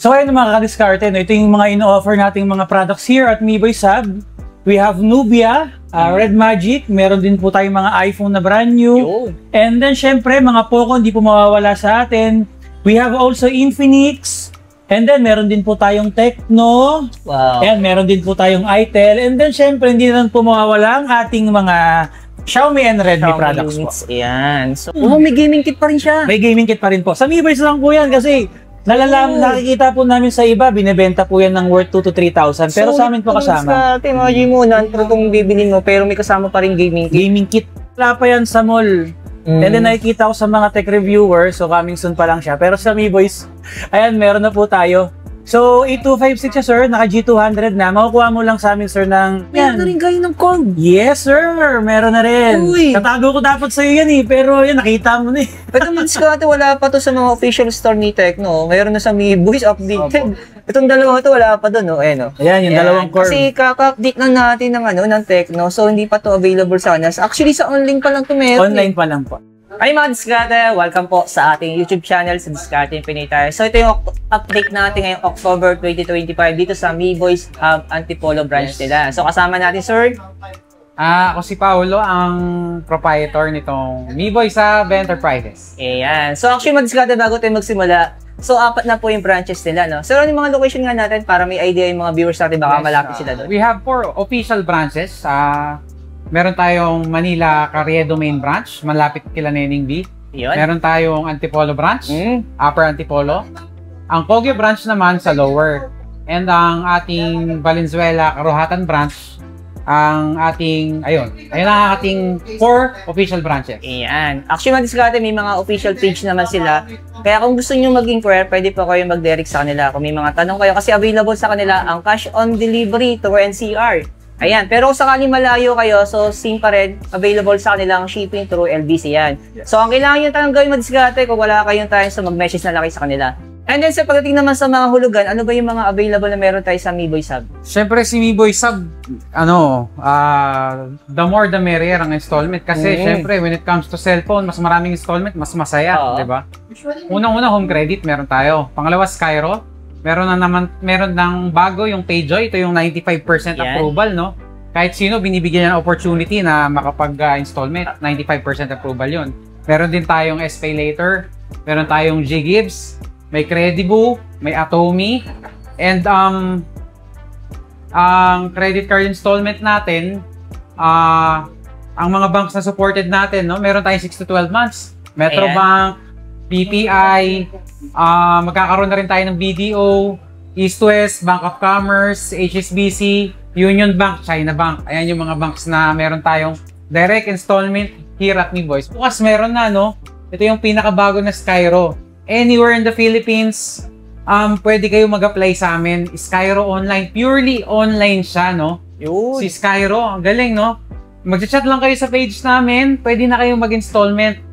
So ayun mga kadiskarte, no? Ito yung mga ino-offer nating mga products here at MeBoy Sub. We have Nubia, Red Magic, meron din po tayong mga iPhone na brand new. And then syempre mga Poco hindi po mawawala sa atin. We have also Infinix. And then meron din po tayong Tecno. Wow. And meron din po tayong Itel. And then syempre hindi na po mawawala ang ating mga Xiaomi and Redmi products po. Ayan. So, may gaming kit pa rin siya. May gaming kit pa rin po. Sa MeBoys lang po yan kasi nakikita po namin sa iba, binibenta po yan ng worth 2,000 to 3,000. Pero sa amin po kasama. Sa imagine mo, nandito itong bibilin mo, pero may kasama pa rin gaming kit. Gaming kit. Wala pa yan sa mall. And then nakikita ko sa mga tech reviewers, so coming soon pa lang siya. Pero sa MeBoys, ayan, meron na po tayo. So, 8256 siya, sir. Naka G200 na. Makukuha mo lang sa amin, sir, ng... Meron na rin kayo ng code. Yes, sir. Meron na rin. Uy. Tatago ko dapat sa'yo yan eh. Pero yan, nakita mo na eh. Pero Diskarte, wala pa to sa mga official store ni Tecno. Meron na sa MeBoys updated. Itong dalawa to, wala pa doon, no? Ayan, no? Ayan, yung dalawang core. Kasi kaka-update na natin ng, ng Tecno. So, hindi pa to available sa anas. Actually, sa online pa lang to meron. Online pa lang po. Ay mga Diskarte, welcome po sa ating YouTube channel sa Diskarte Infinite. So ito yung update natin ngayong October 2025 dito sa MeBoys Antipolo branch nila. So kasama natin, sir. Ako si Paolo, ang proprietor nitong MeBoys Enterprises. Ayan. So actually mga Diskarte, bago tayo magsimula, so 4 na po yung branches nila, no? So ano yung mga location nga natin para may idea yung mga viewers natin baka malapit sila doon? We have 4 official branches. Meron tayong Manila Carriedo main branch, malapit kila Neneng B. Yun. Meron tayong Antipolo branch, Upper Antipolo. Ang Pogue branch naman sa lower. And ang ating Valenzuela Karuhatan branch, ang ating, ayun ang ating 4 official branches. Ayan. Actually, mga Diskarte, may mga official page naman sila. Kaya kung gusto nyo mag-inquire, pwede po kayo mag-direct sa kanila. Kung may mga tanong kayo, kasi available sa kanila ang cash on delivery to NCR. Ayan, pero kung sakaling malayo kayo, so same pa rin, available sa kanilang shipping through LBC yan. So ang kailangan nyo talagang gawin mga Diskarte kung wala kayong time, so mag-message na lang kayo sa kanila. And then sa pagdating naman sa mga hulugan, ano ba yung mga available na meron tayo sa MeBoys Sub? Siyempre si MeBoys Sub, the more the merrier ang installment. Kasi siyempre when it comes to cellphone, mas maraming installment, mas masaya, di ba? Unang-una home credit meron tayo. Pangalawa Skyro. Meron ng bago yung PayJoy, ito yung 95% approval, no? Kahit sino binibigyan niya ng opportunity na makapag-installment, 95% approval yun. Meron din tayong SPay Later, meron tayong G-Gives, may Credibu, may Atomy, and ang credit card installment natin, ang mga banks na supported natin, no? Meron tayong 6 to 12 months. Metrobank, BPI, magkakaroon na rin tayo ng BDO, East West, Bank of Commerce, HSBC, Union Bank, China Bank. Ayan yung mga banks na meron tayong direct installment here at MeBoys. Bukas meron na, no? Ito yung pinakabago na Skyro. Anywhere in the Philippines, pwede kayo mag-apply sa amin. Skyro online, purely online siya, no? Si Skyro, ang galing, no? Mag-chat lang kayo sa page namin, pwede na kayong mag-installment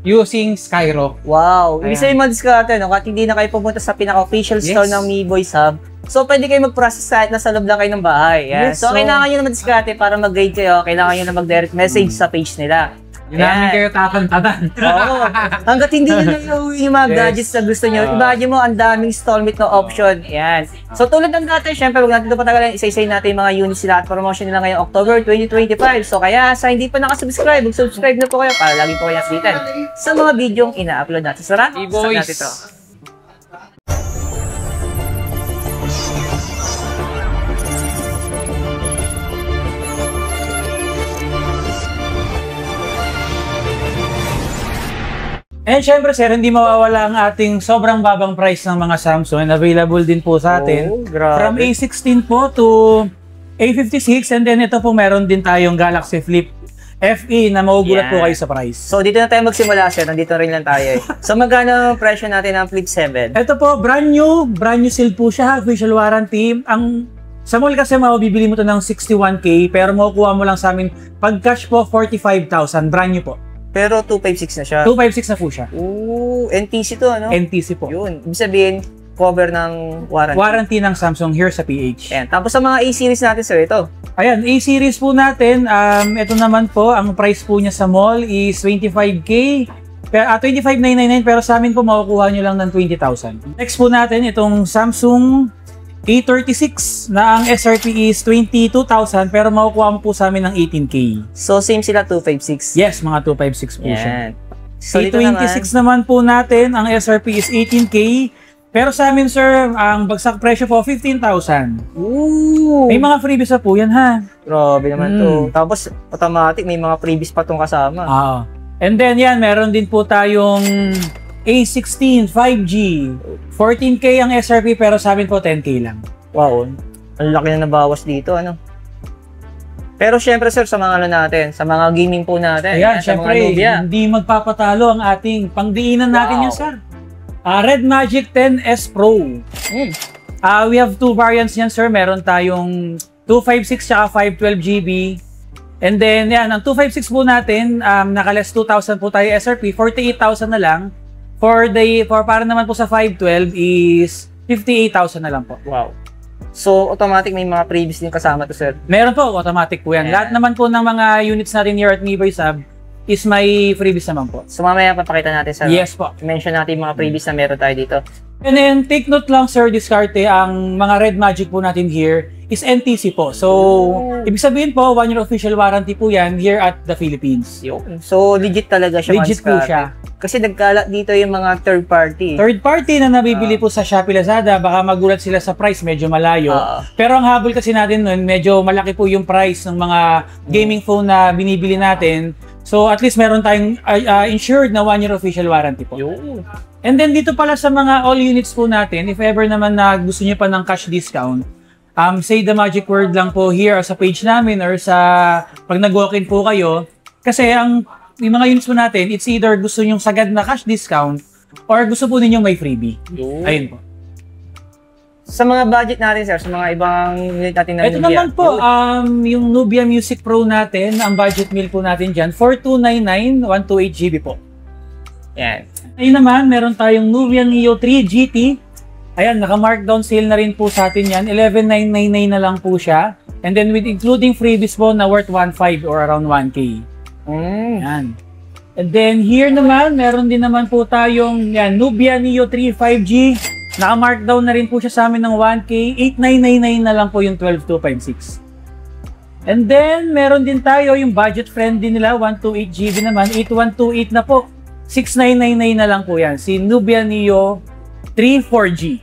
using Skyro. Wow! Ibig sabihin mga Diskarte, no? Kahit hindi na kayo pumunta sa pinaka-official store ng MeBoys Hub, so pwede kayo mag-process kahit nasa loob lang kayo ng bahay. So kailangan nyo naman Diskarte para mag-guide kayo, kailangan nyo na mag-direct message sa page nila. Hindi namin kayo tatantadan. Oo. Hanggat hindi nyo na yung mga gadgets na gusto nyo, imagine mo, ang daming installment na option. Ayan. So tulad ng dati, syempre, huwag natin ito patagalan, isa-isay natin yung mga units nila at promotion nila ngayong October 2025. So kaya sa hindi pa nakasubscribe, mag-subscribe na po kayo para lagi po kayo updated sa mga videong ina-upload natin. Sarap? MeBoys. Natin ito. And syempre sir, hindi mawawala ang ating sobrang babang price ng mga Samsung and available din po sa atin. From A16 po to A56 and then ito po meron din tayong Galaxy Flip FE na magugulat po kayo sa price. So dito na tayo magsimula sir, nandito rin lang tayo. So magkano ang presyo natin ng Flip 7? Ito po, brand new seal po siya, official warranty. Sa mall kasi mabibili mo to ng 61K pero makukuha mo lang sa amin pag cash po 45,000, brand new po. Pero 256 na siya. 256 na po siya. Ooh, NTC to ano? NTC po. Yun. Ibig sabihin, cover ng warranty. Warranty ng Samsung here sa PH. Ayan. Tapos sa mga A-series natin sir, ito. Ayan, A-series po natin. Ito naman po, ang price po niya sa mall is 25K. Pero 25,999 pero sa amin po makukuha nyo lang ng 20,000. Next po natin itong Samsung A36 na ang SRP is 22,000 pero makukuha mo po sa amin ng 18K. So same sila 256. Yes, mga 256 po siya. Yan. So dito A26 naman po natin, ang SRP is 18K. Pero sa amin sir, ang bagsak presyo po 15,000. Ooh. May mga freebies na po yan ha. Grabe naman to. Tapos automatic may mga freebies pa tong kasama. And then yan, meron din po tayong A16 5G. 14K ang SRP pero sa amin po 10K lang. Wow. Ang laki na nabawas dito, ano? Pero syempre sir, sa mga ano natin, sa mga gaming po natin, Ayan, sa mga syempre, Nubia. hindi magpapatalo ang ating pangdiinan natin yan sir. Red Magic 10S Pro. We have two variants yan sir. Meron tayong 256 at 512GB. And then, yan, ang 256 po natin, naka-less 2,000 po tayo SRP, 48,000 na lang. For para naman po sa 512 is 58,000 na lang po. Wow. So, automatic may mga previous din kasama to, sir? Meron po, automatic po yan. Yeah. Lahat naman po ng mga units natin here at MeBoy Sub is may freebies naman po. So, mamaya papakita natin sa Yes po. mention natin yung mga previous na meron tayo dito. And then, take note lang sir, diskarte, ang mga Red Magic po natin here is NTC po. So, ibig sabihin po, 1-year official warranty po yan here at the Philippines. Yun. So, legit talaga siya. Legit po siya. Kasi nagkalat dito yung mga third party. Third party na nabibili po sa Shopee Lazada, baka magulat sila sa price, medyo malayo. Pero ang habol kasi natin nun, medyo malaki po yung price ng mga gaming phone na binibili natin. So, at least meron tayong insured na 1-year official warranty po. Yun. And then dito pala sa mga all units po natin, if ever naman na gusto niyo pa ng cash discount, say the magic word lang po here sa page namin or sa pag nag-walk-in po kayo. Kasi yung mga units po natin, it's either gusto niyo sagad na cash discount or gusto po niyo may freebie. Ayun po. Sa mga budget natin, sir, sa mga ibang unit natin na Ito naman po, yung Nubia Music Pro natin, ang budget meal po natin dyan, 4299, 128GB po. Yan. Ayun naman, meron tayong Nubia Neo 3 GT. Ayan, naka-markdown sale na rin po sa atin yan. 11,999 na lang po siya. And then with including freebies po na worth 1.5 or around 1K. Yan. And then here naman, meron din naman po tayong yan, Nubia Neo 3 5G. Naka-markdown na rin po siya sa amin ng 1K. 8,999 na lang po yung 12,256. And then, meron din tayo yung budget friendly nila, 128GB naman. 8128 na po. 6,999 na lang po yan. Si Nubia Neo 3 4G.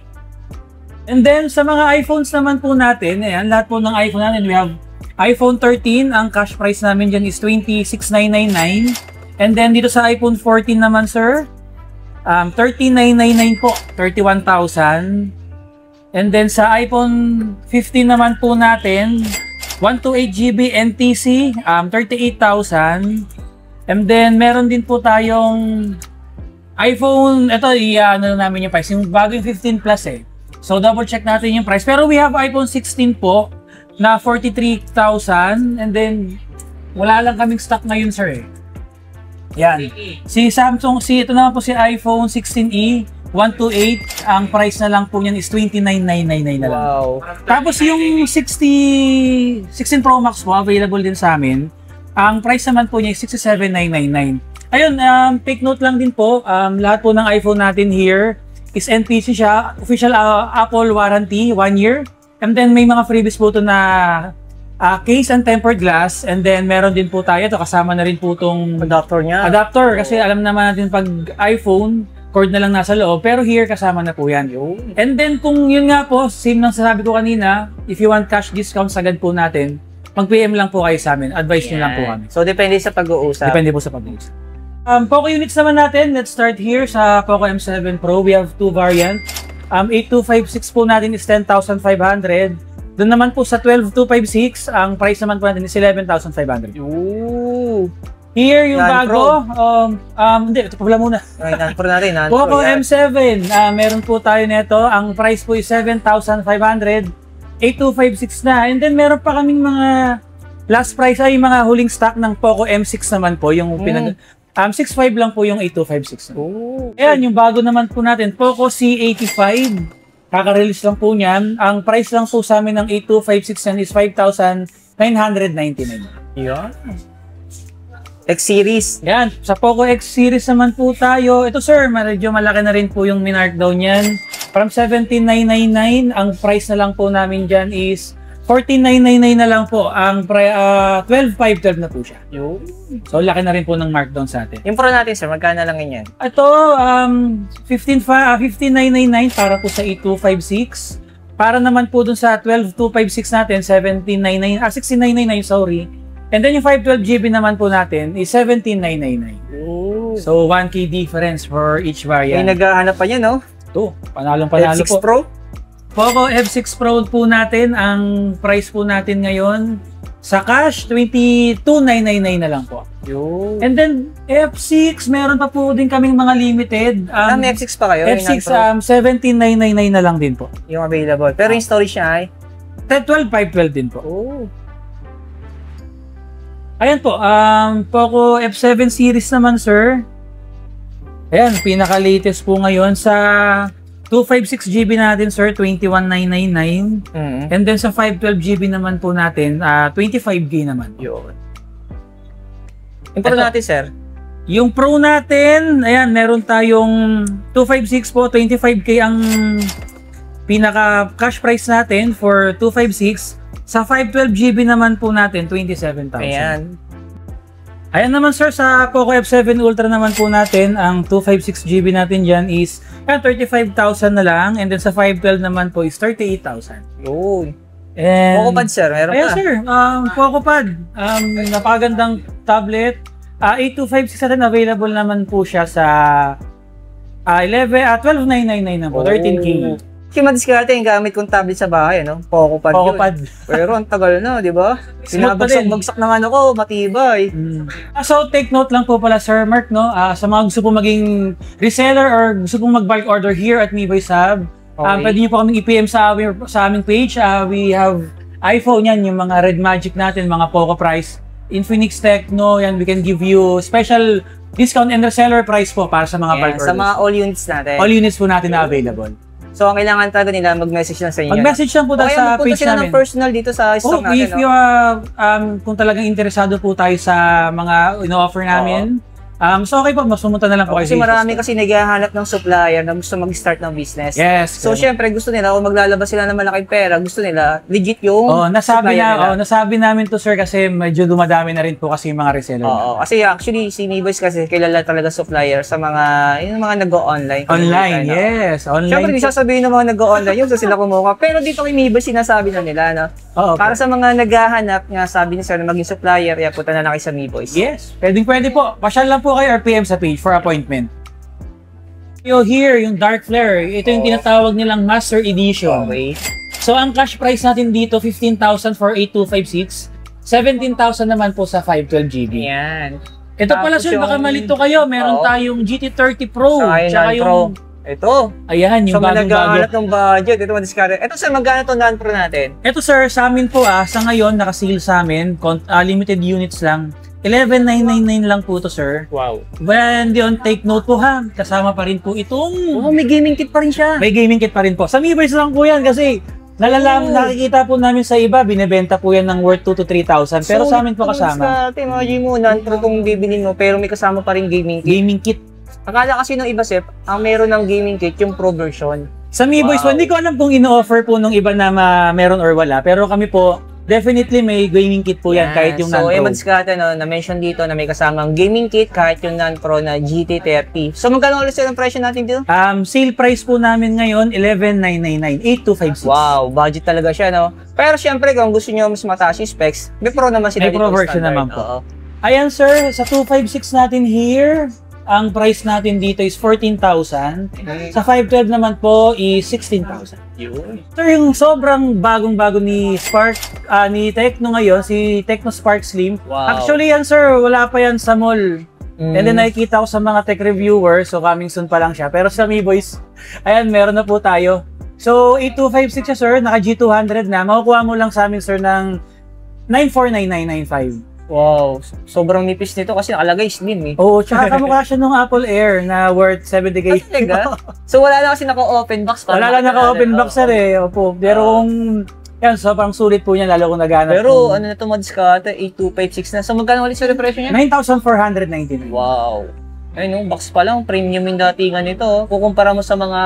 And then, sa mga iPhones naman po natin, ayan, lahat po ng iPhone natin, we have iPhone 13. Ang cash price namin dyan is 26,999. And then, dito sa iPhone 14 naman, sir, 13,999 po. 31,000. And then, sa iPhone 15 naman po natin, 128GB NTC, 38,000. And then, meron din po tayong iPhone, ito, ano namin yung price, yung bagong 15 Plus eh. So, double check natin yung price. Pero we have iPhone 16 po, na 43,000. And then, wala lang kaming stock ngayon, sir eh. Yan. Si Samsung, ito naman po si iPhone 16e, 128, ang price na lang po niyan is 29,999 na lang. Wow. Tapos yung 16 Pro Max po, available din sa amin. Ang price naman po niya is 67,999. Ayun, take note lang din po, lahat po ng iPhone natin here is NTC siya, official Apple warranty, 1 year. And then may mga freebies po ito na case and tempered glass. And then meron din po tayo, ito kasama na rin po itong Adapter niya. adapter. Kasi alam naman natin pag iPhone, cord na lang nasa loob. Pero here, kasama na po yan. And then kung yun nga po, same lang sabi ko kanina, if you want cash discount, sagad po natin, mag-PM lang po kayo sa amin. Advice nyo lang po kami. So, depende sa pag-uusap. Depende po sa pag-uusap. Poco units naman natin, let's start here sa Poco M7 Pro. We have two variants. 8256 po natin is 10,500. Doon naman po sa 12256, ang price naman po natin is 11,500. Ooh. Here yung bago, hindi, ito pala muna. Non-pro natin, Poco M7, meron po tayo nito. Ang price po is 7,500. 8256 na. And then meron pa kaming mga last price ay mga huling stock ng Poco M6 naman po. Yung 6.5 lang po yung 8256. Ayan, yung bago naman po natin, Poco C85. Kaka-release lang po niyan. Ang price lang po sa amin ng 8256 is 5,999. Yan. X-Series. Yan, sa Poco X series naman po tayo. Ito sir, medyo malaki na rin po yung minarkdown yan. From 17,999, ang price na lang po namin dyan is 14,999 na lang po. Ang 12,512 na po siya. So, laki na rin po ng markdown sa atin. Yung Pro natin, sir, magkano lang yan? Ito, 15,999 para po sa E256. Para naman po dun sa 12,256 natin, 16,999, sorry. And then yung 512GB naman po natin is 17,999. So, 1K difference for each variant. May naghahanap pa niya, no? Ito, panalong-panalo F6 po. Pro? Poco F6 Pro po natin, ang price po natin ngayon sa cash, 22,999 na lang po. And then, F6, meron pa po din kaming mga limited. May F6 pa kayo? F6, 17,999 na lang din po. Yung available. Pero yung storage niya ay? 12,512 din po. Ayan po, Poco F7 series naman, sir. Ayan, pinaka-latest po ngayon sa 256GB natin, sir, 21,999. And then sa 512GB naman po natin, 25K naman. Yun. Yung Pro natin, sir? Yung Pro natin, ayan, meron tayong 256 po, 25K ang pinaka cash price natin for 256. Sa 512GB naman po natin, 27,000. Ayan. Ayan naman sir, sa Poco F7 Ultra naman po natin, ang 256GB natin dyan is 35,000 na lang. And then sa 512 naman po is 38,000. Yun. And Poco Pad, sir, meron ayan pa. sir, Poco Pad. Napakagandang tablet. 8256 natin, available naman po siya sa 12,999 na po, 13K. Kasi madiskarte yung gamit kong tablet sa bahay, no? Poco Pad Poco yun. Pad. Pero ang tagal na, di ba? Sinabagsak-bagsak naman ako, matibay. So, take note lang po pala, Sir Mark, no? Sa mga gusto po maging reseller or gusto pong mag-bulk order here at Miboy Sab, pwede nyo po kaming i-PM sa aming page. We have iPhone yan, yung mga Red Magic natin, mga Poco price. Infinix Tecno, yan, we can give you special discount and reseller price po para sa mga bulk orders. Sa mga all units natin. All units po natin na available. So, ang kailangan talaga nila, mag-message lang sa inyo. Mag-message lang po tayo sa page sila namin. ng personal dito sa stock natin. If you, kung talagang interesado po tayo sa mga ino-offer namin, so okay po, masumunta na lang po kayo. Kasi marami kasi naghahanap ng supplier na gusto mag-start ng business. Yes. So, syempre, gusto nila, kung maglalabas sila ng malaking pera, gusto nila, legit yung nasabi supplier nila. nasabi namin to sir kasi medyo dumadami na rin po kasi yung mga reseller. Kasi actually, si Miboys kasi kilala talaga supplier sa mga, yung mga nag-o-online. Online, yes. Online. Syempre, di sasabihin ng mga nag-o-online, yung sila kumuha. Pero dito kay Miboys, sinasabi na nila, no? Para sa mga naghahanap, nga sabi ni sir na maging supplier, punta na lang kayo sa Miboys. Yes, pwede po. Pasyal lang po kayo or PM sa page for appointment. Here, yung Dark Flare, ito yung tinatawag nilang Master Edition. Okay. So, ang cash price natin dito, 15,000 for 8256, 17,000 naman po sa 512GB. Yan. Ito pala sir, baka malito kayo, meron tayong GT30 Pro, tsaka yung... Ito. Ayan, yung bagong-bago. Naghahanap ng budget, ito madiskarte. Ito sir, magkano itong non-pro natin? Ito sir, sa amin po sa ngayon, naka-sale sa amin, limited units lang. 11,999 lang po to sir. Wow. When on take note po ha, kasama pa rin po itong... may gaming kit pa rin siya. May gaming kit pa rin po. Sa Miiverse lang po yan kasi nakikita po namin sa iba, binebenta po yan ng worth 2,000 to 3,000. Pero sa amin po kasama. Imagine mo, non-pro kung bibilin mo, pero may kasama pa rin gaming kit. Gaming kit. Akala kasi ng iba, Sep, ang meron ng gaming kit, yung pro version. Sa Miiverse, hindi ko alam kung ino-offer po nung iba na meron or wala. Pero kami po, definitely may gaming kit po yan, kahit yung non-pro. So, madiskarte, na-mention dito na may kasamang gaming kit kahit yung non-pro na GT30. So, magkano ulit ang presyo natin dito? Sale price po namin ngayon, 11,999, 8256. Wow, budget talaga siya, no? Pero syempre, kung gusto nyo mas mataas yung specs, may pro naman sila dito. May pro version naman Oo. po. Ayan sir, sa 256 natin here, ang price natin dito is 14,000. Sa 512 naman po is 16,000. Sir, yung sobrang bagong-bago ni ni Tecno ngayon, si Tecno Spark Slim. Wow. Actually yan sir, wala pa yan sa mall. And then nakikita ko sa mga tech reviewers, so coming soon pa lang siya. Pero sa Miiboys, ayan, meron na po tayo. So 8256 siya sir, naka G200 na. Makukuha mo lang sa amin sir ng 949995. Wow, sobrang nipis nito kasi nakalagay slim eh. Oo, tsaka kamukha siya nung Apple Air na worth 70K. Talaga? So wala na kasi naka-open box. Wala lang naka-open box sir eh. Opo. Pero kung Yan, sobrang sulit po niya, lalo kung naghanap. Pero ano na ito, madiskarte, 8256 na. So magkano ulit sa presyo niya? 9,499. Wow. Ayun, box pa lang, premium yung datingan nito. Kukumpara mo sa mga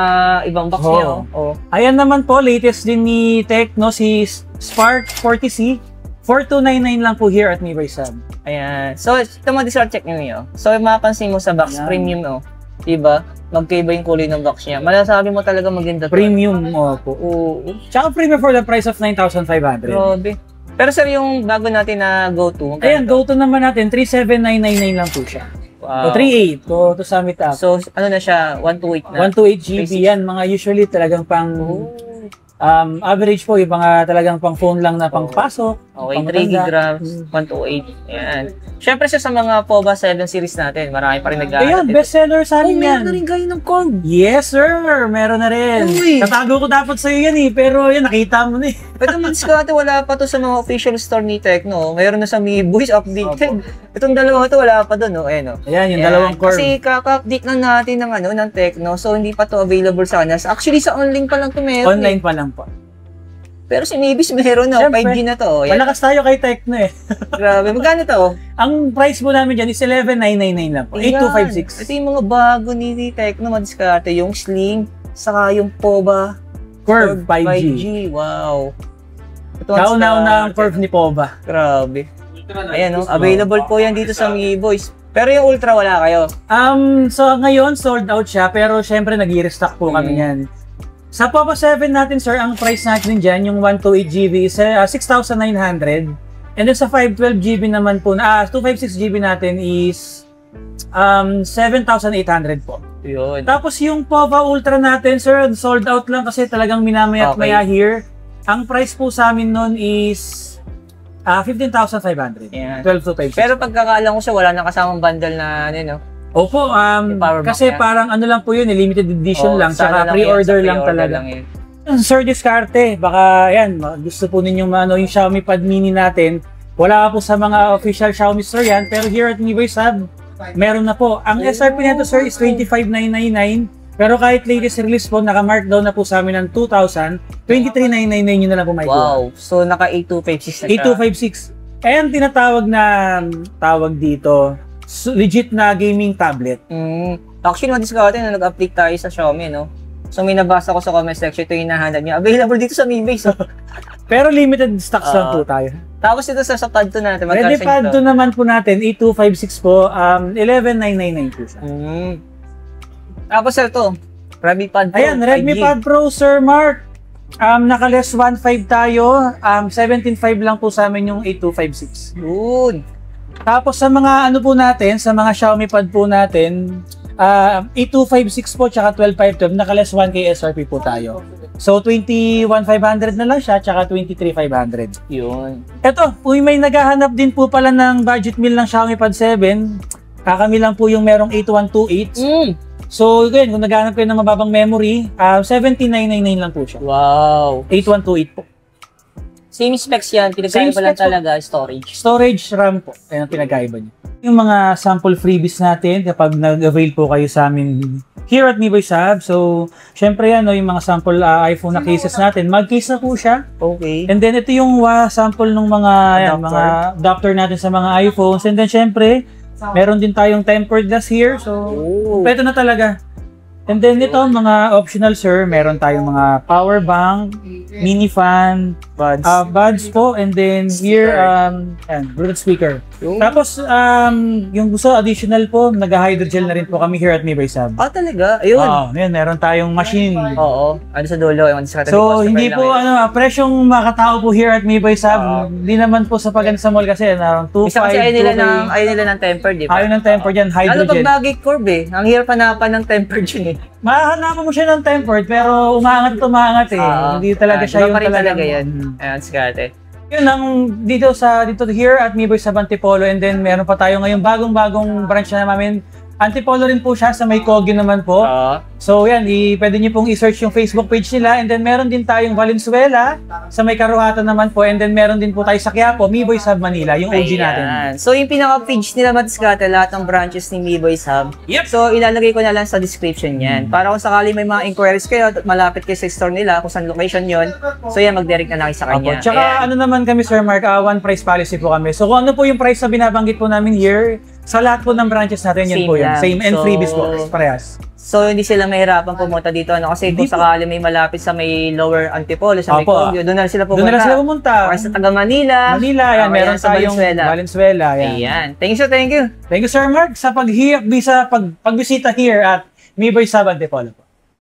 ibang box niya. Oh. Ayan naman po, latest din ni Tecno, si Spark 40C. 4299 lang po here at Mi by Sab. Ayan. So, ito mo check niyo. So, mapapansin mo sa box, premium, oh. Diba? Magkaiba yung kulay ng box niya. Malasabi mo talaga maganda to. Premium po. Oo. Tsaka premium for the price of 9,500. Grabe. Pero sir, yung bago natin na go-to. Ayan, go-to naman natin. 37999 lang po siya. Wow. O 38 to sum it up. So, ano na siya? 128 na? 128 GB yan. Mga usually talagang pang average po, yung mga talagang pang phone lang na pangpasok. Okay, 3 grams, 128. Ayan. Siyempre siya sa mga POVA 7 series natin, marami pa rin nag-aaral. Ayan, bestseller sa amin yan. Meron na rin kayo ng card. Yes, sir. Meron na rin. Uy. Tatago ko dapat sa'yo yan eh. Pero yan, nakita mo na eh. Ito madiskarte, wala pa to sa mga official store ni Tecno. Meron na sa Mi Boys updated. Itong dalawang ito, wala pa doon. Ayan, Ayan, yung dalawang core. Kasi kaka-update na natin ng Tecno. So, hindi pa to available sa kanya. Actually, sa online pa lang to meron. Online pa lang po. Pero si Mavis meron na. Siyempre, 5G na to. Ayan. malakas tayo kay Tecno eh. Grabe. Magkano to? Ang price po namin dyan is 11,999 lang po. 8256. Ito yung mga bago ni Tecno madiskarte. Yung Slim, saka yung POVA Curve 5G. Wow. Kauna-una ang curve ni POVA. Grabe. Ayan, no? Available po yan dito sa Mi Boys. Pero yung Ultra wala kayo. So ngayon, sold out siya. Pero syempre, nag-restock po kami yan. Sa POVA 7 natin, sir, ang price natin dyan, yung 128GB is 6,900. And then sa 512GB naman po, 256GB natin is 7,800 po. Yun. Tapos yung POVA Ultra natin, sir, sold out lang kasi talagang minamaya-maya here. Ang price po sa amin nun is 15,500. Yeah. 12,256. Pero pagkakaalam ko siya, wala nang kasamang bundle na ano, no? Opo, kasi parang ano lang po yun, limited edition lang, saka pre-order lang talaga. Sir Discarte, baka yan, gusto po ninyong yung Xiaomi Pad Mini natin. Wala po sa mga official Xiaomi store yan, pero here at Mi by Sab, meron na po. Ang SRP nito, sir, is 25,999. Pero kahit latest release po, naka-markdown na po sa amin ng 2,000, 23,999 yun na lang po may Wow, so naka 8256 na siya. 8256. And tinatawag na tawag dito, legit na gaming tablet. Actually, madiskarte na nag-update tayo sa Xiaomi, no? So may nabasa ko sa comment section, ito yung hinahanap niya. Available dito sa Mi Base. Pero limited stocks lang po tayo. Tapos ito sa Pad 2 natin. Ready Pad 2 naman po natin, 8256 po, 11,999 po siya. Tapos ito, Redmi Pad Pro. Ayan, Redmi Pad Pro, Sir Mark. Naka-less 1.5 tayo. 17.5 lang po sa amin yung 8256. Good. Tapos sa mga ano po natin, sa mga Xiaomi Pad po natin, 8256 po tsaka 12,512, naka-less 1K SRP po tayo. So 21,500 na lang siya tsaka 23,500. Yun. Eto, may naghahanap din po pala ng budget meal ng Xiaomi Pad 7. Kami lang po yung merong 8128. So yun, kung naghahanap kayo ng mababang memory, 17,999 lang po siya. Wow. 8128 po. Same specs yan, pinagkaiba lang talaga, storage. Storage RAM po, yan ang pinagkaiba niya. Yung mga sample freebies natin, kapag nag-avail po kayo sa amin here at Mi by Sab, so syempre yan, yung mga sample iPhone na cases natin, mag-case na po siya. Okay. And then ito yung sample ng mga adapter natin sa mga iPhones. And then syempre, meron din tayong tempered glass here, so kompleto na talaga. And then ito, mga optional sir, meron tayong mga power bank, mini fan, buds po, and then here, Bluetooth speaker. Tapos, yung gusto additional po, nag-hydrogel na rin po kami here at Mi by Sab. Talaga? Ayun. Yun, meron tayong machine. Oo. Ano sa dulo, yung so, hindi po, presyong makatao po here at Mi by Sab. Hindi naman po sa paganda sa mall kasi, 2.5, isa kasi ayaw nila ng tempered, di ba? Ayaw ng tempered yan, hydrogel. Lalo pag bagay curve Ang hirap hanapan ng tempered yun eh. Mahahanapan mo siya ng tempered, pero umaangat eh. Hindi talaga siya yung talaga yan. Ayan, skate. Yun ang dito here at Mi by Sab Antipolo, and then meron pa tayo ngayon bagong-bagong branch na namin Antipolo rin po siya sa may Kogyo naman po. So yan, pwede niyo pong i-search yung Facebook page nila. And then meron din tayong Valenzuela sa may Karuhatan naman po. And then meron din po tayo sa Quiapo, MeBoys Hub Manila, yung OG natin. So yung pinaka-page nila Matiskate, lahat ng branches ni MeBoys Hub. Yep. So ilalagay ko na lang sa description yan. Para kung sakali may mga inquiries kayo at malapit kayo sa store nila, kung saan location yon. So yan, mag-direct na lang sa kanya. Tsaka ano naman kami, Sir Mark, one price policy po kami. So kung ano po yung price na binabanggit po namin here, sa lahat po ng branches natin, yun po yun. Same and freebies po, parehas. So hindi sila mahirapan pumunta dito, ano? Kasi kung sakali may malapit sa may Lower Antipolo, sa may Kogyo, doon na sila pumunta. Doon na sila pumunta. Okay, sa taga Manila. Yan, meron tayong Valenzuela. Ayan. Thank you, sir. Thank you. Thank you, Sir Mark, sa pagbisita here at MeBoys Hub Antipolo.